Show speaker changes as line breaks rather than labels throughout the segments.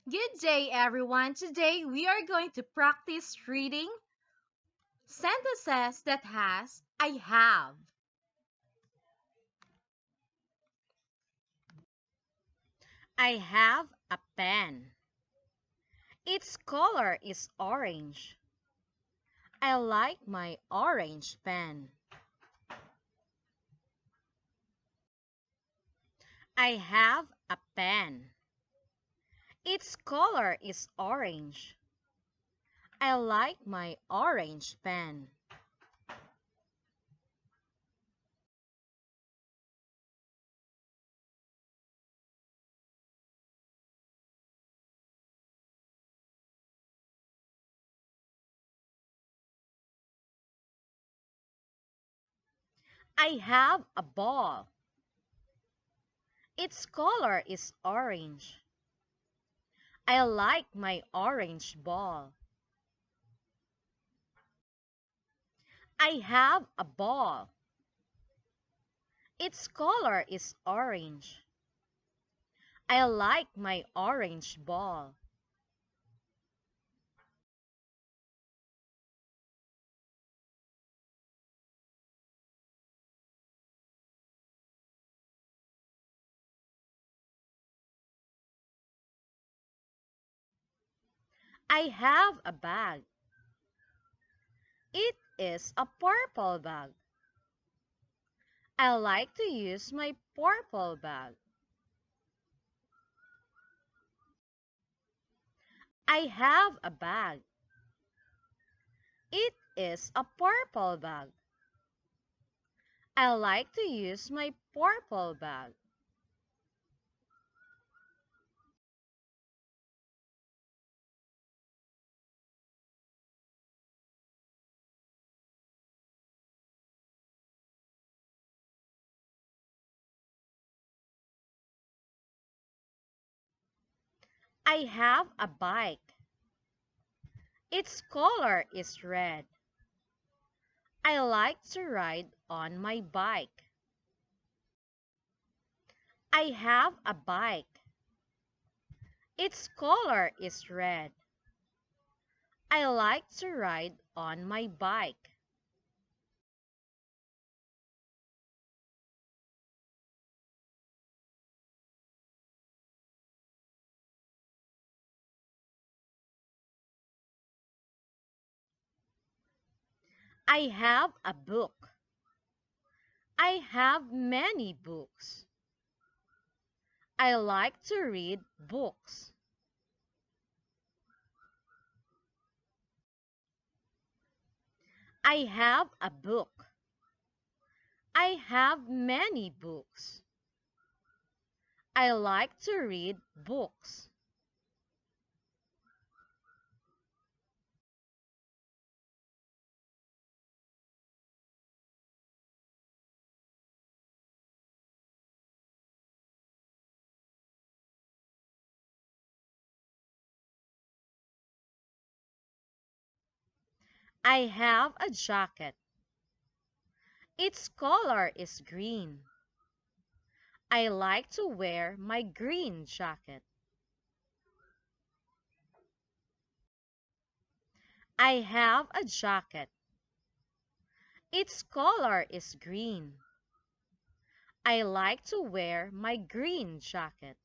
Good day, everyone. Today we are going to practice reading sentences that has I have.
I have a pen. Its color is orange. I like my orange pen. I have a pen. Its color is orange. I like my orange pen. I have a ball. Its color is orange. I like my orange ball. I have a ball. Its color is orange. I like my orange ball. I have a bag. It is a purple bag. I like to use my purple bag. I have a bag. It is a purple bag. I like to use my purple bag. I have a bike. Its color is red. I like to ride on my bike. I have a bike. Its color is red. I like to ride on my bike. I have a book. I have many books. I like to read books. I have a book. I have many books. I like to read books. I have a jacket. Its color is green. I like to wear my green jacket. I have a jacket. Its color is green. I like to wear my green jacket.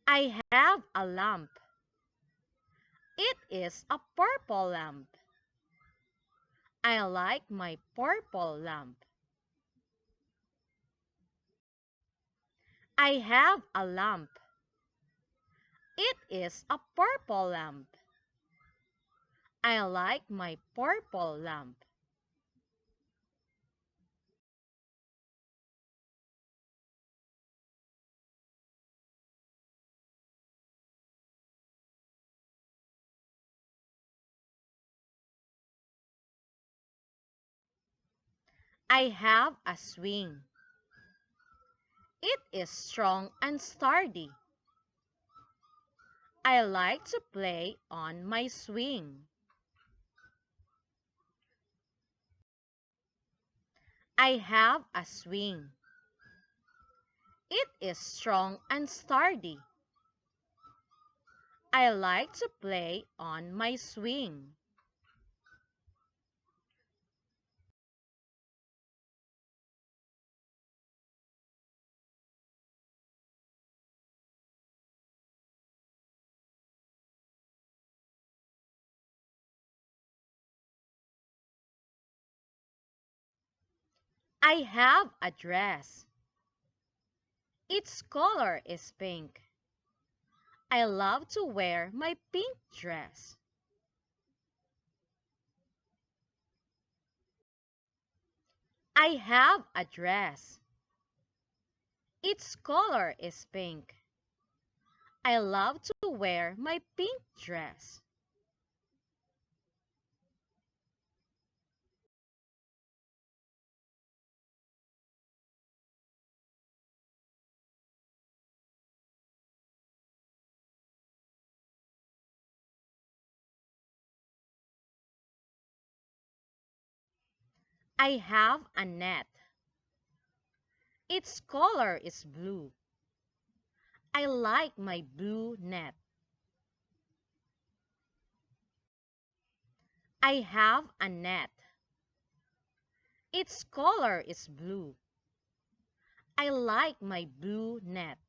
I have a lamp. It is a purple lamp. I like my purple lamp. I have a lamp. It is a purple lamp. I like my purple lamp. I have a swing. It is strong and sturdy. I like to play on my swing. I have a swing. It is strong and sturdy. I like to play on my swing. I have a dress. Its color is pink. I love to wear my pink dress. I have a dress. Its color is pink. I love to wear my pink dress. I have a net. Its color is blue. I like my blue net. I have a net. Its color is blue. I like my blue net.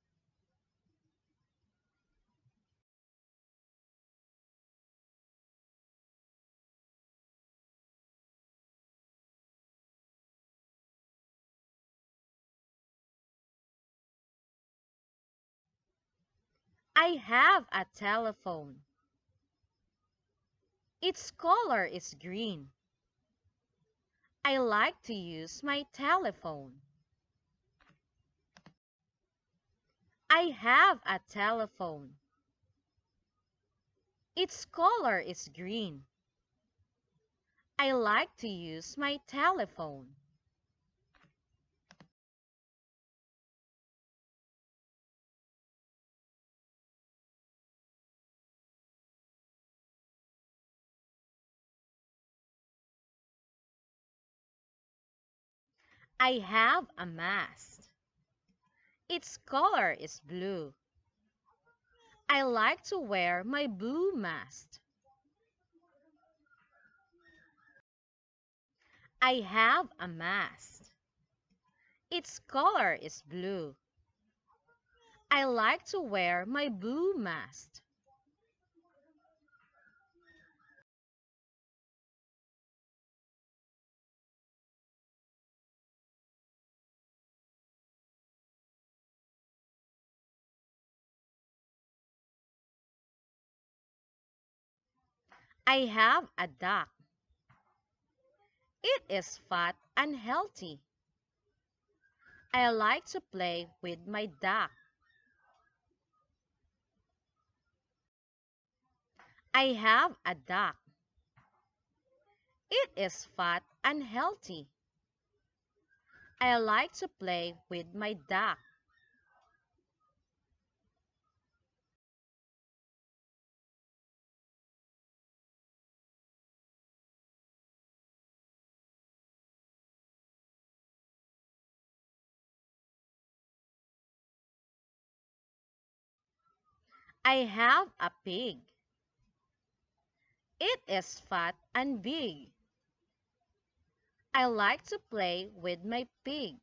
I have a telephone. Its color is green. I like to use my telephone. I have a telephone. Its color is green. I like to use my telephone. I have a mask. Its color is blue. I like to wear my blue mask. I have a mask. Its color is blue. I like to wear my blue mask. I have a duck. It is fat and healthy. I like to play with my duck. I have a duck. It is fat and healthy. I like to play with my duck. I have a pig. It is fat and big. I like to play with my pig.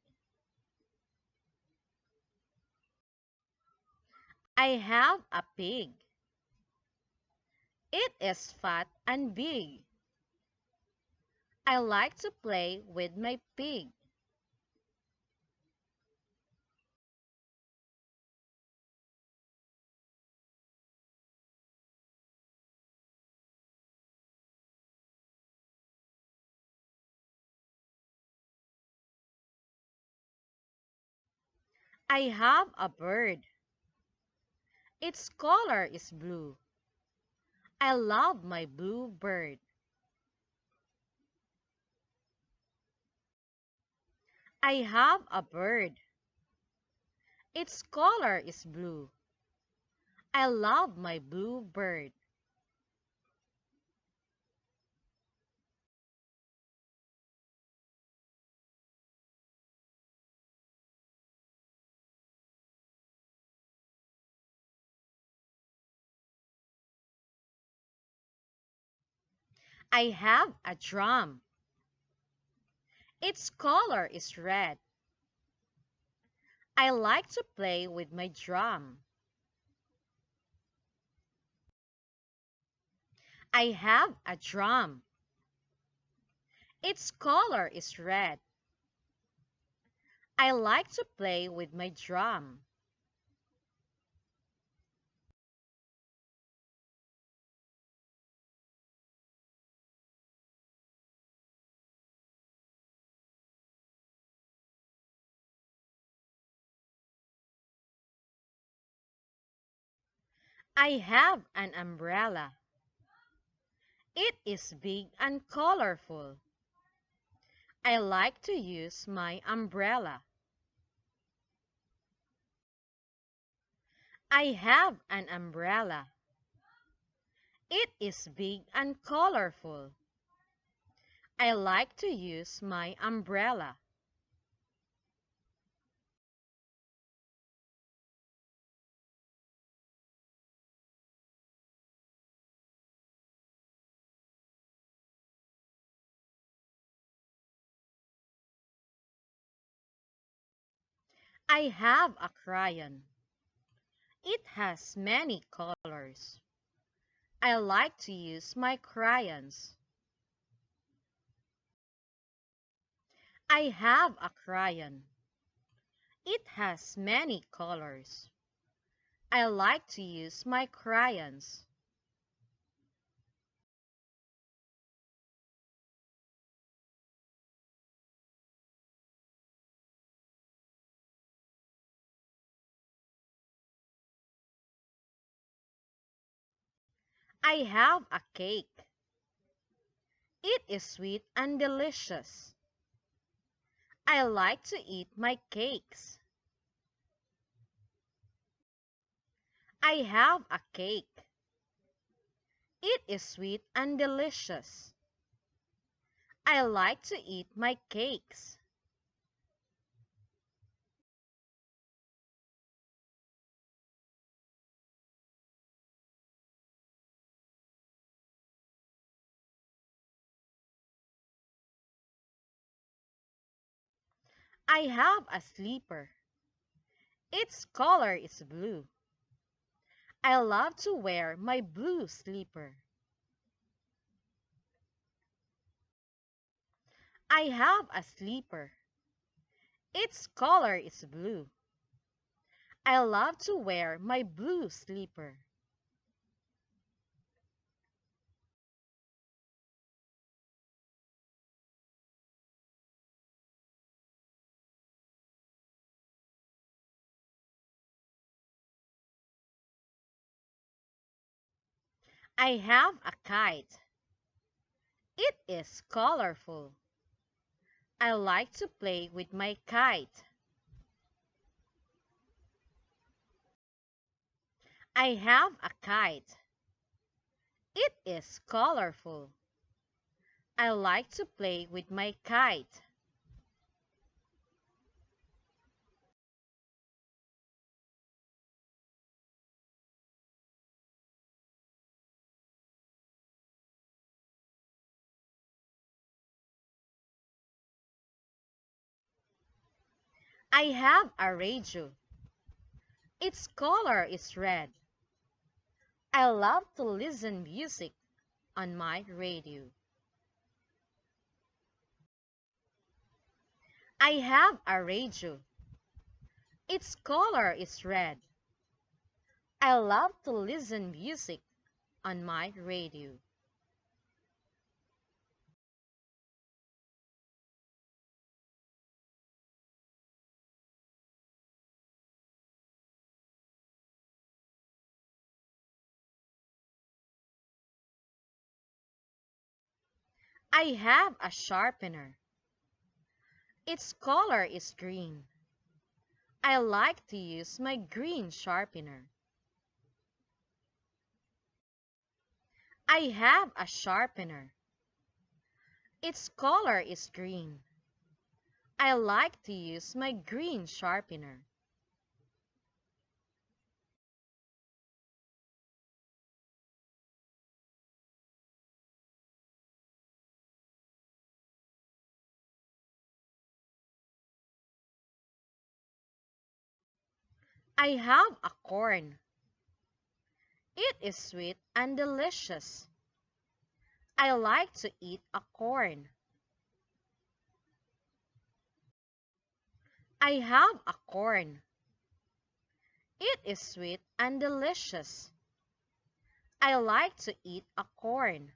I have a pig. It is fat and big. I like to play with my pig. I have a bird. Its color is blue. I love my blue bird. I have a bird. Its color is blue. I love my blue bird. I have a drum. Its color is red. I like to play with my drum. I have a drum. Its color is red. I like to play with my drum. I have an umbrella. It is big and colorful. I like to use my umbrella. I have an umbrella. It is big and colorful. I like to use my umbrella. I have a crayon. It has many colors. I like to use my crayons. I have a crayon. It has many colors. I like to use my crayons. I have a cake. It is sweet and delicious. I like to eat my cakes. I have a cake. It is sweet and delicious. I like to eat my cakes. I have a sleeper. Its color is blue. I love to wear my blue sleeper. I have a sleeper. Its color is blue. I love to wear my blue sleeper. I have a kite. It is colorful. I like to play with my kite. I have a kite. It is colorful. I like to play with my kite. I have a radio. Its color is red. I love to listen music on my radio. I have a radio. Its color is red. I love to listen music on my radio. I have a sharpener. Its color is green. I like to use my green sharpener. I have a sharpener. Its color is green. I like to use my green sharpener. I have a corn. It is sweet and delicious. I like to eat a corn. I have a corn. It is sweet and delicious. I like to eat a corn.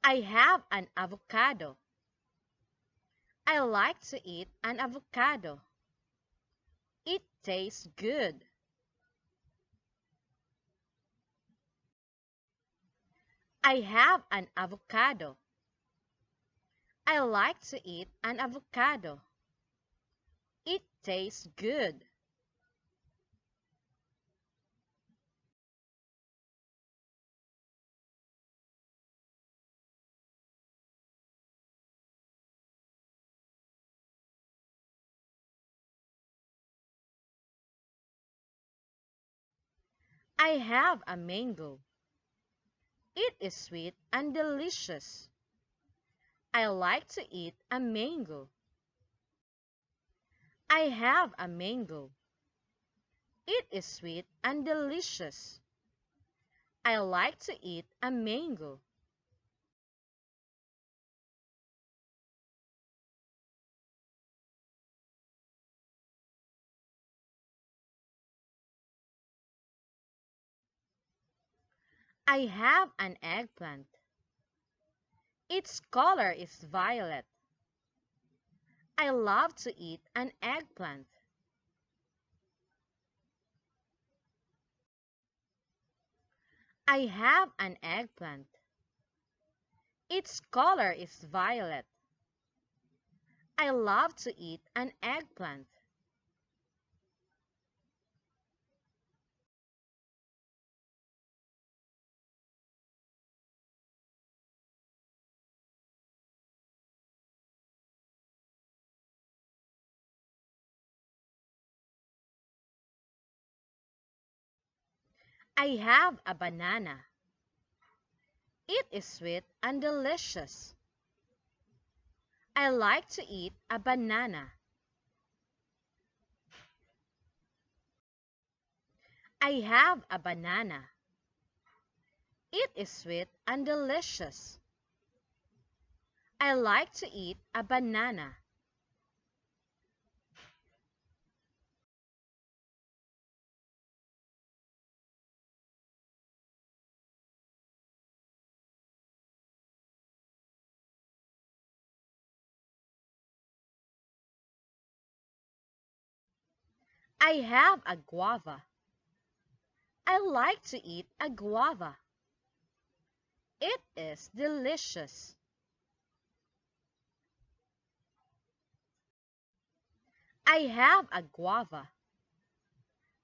I have an avocado. I like to eat an avocado. It tastes good. I have an avocado. I like to eat an avocado. It tastes good. I have a mango. It is sweet and delicious. I like to eat a mango. I have a mango. It is sweet and delicious. I like to eat a mango. I have an eggplant. Its color is violet. I love to eat an eggplant. I have an eggplant. Its color is violet. I love to eat an eggplant. I have a banana. It is sweet and delicious. I like to eat a banana. I have a banana. It is sweet and delicious. I like to eat a banana. I have a guava. I like to eat a guava. It is delicious. I have a guava.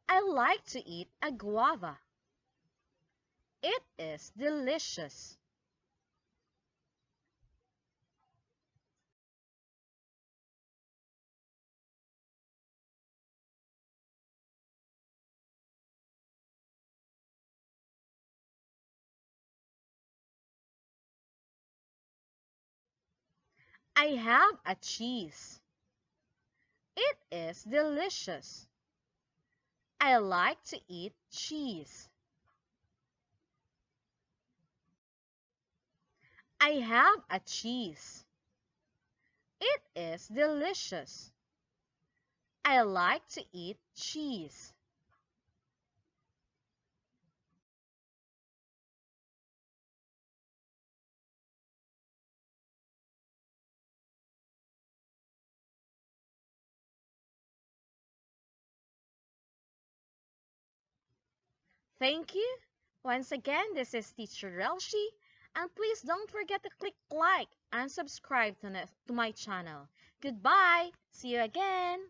I like to eat a guava. It is delicious. I have a cheese. It is delicious. I like to eat cheese. I have a cheese. It is delicious. I like to eat cheese. Thank you. Once again, this is Teacher Relshi, and please don't forget to click like and subscribe to my channel. Goodbye. See you again.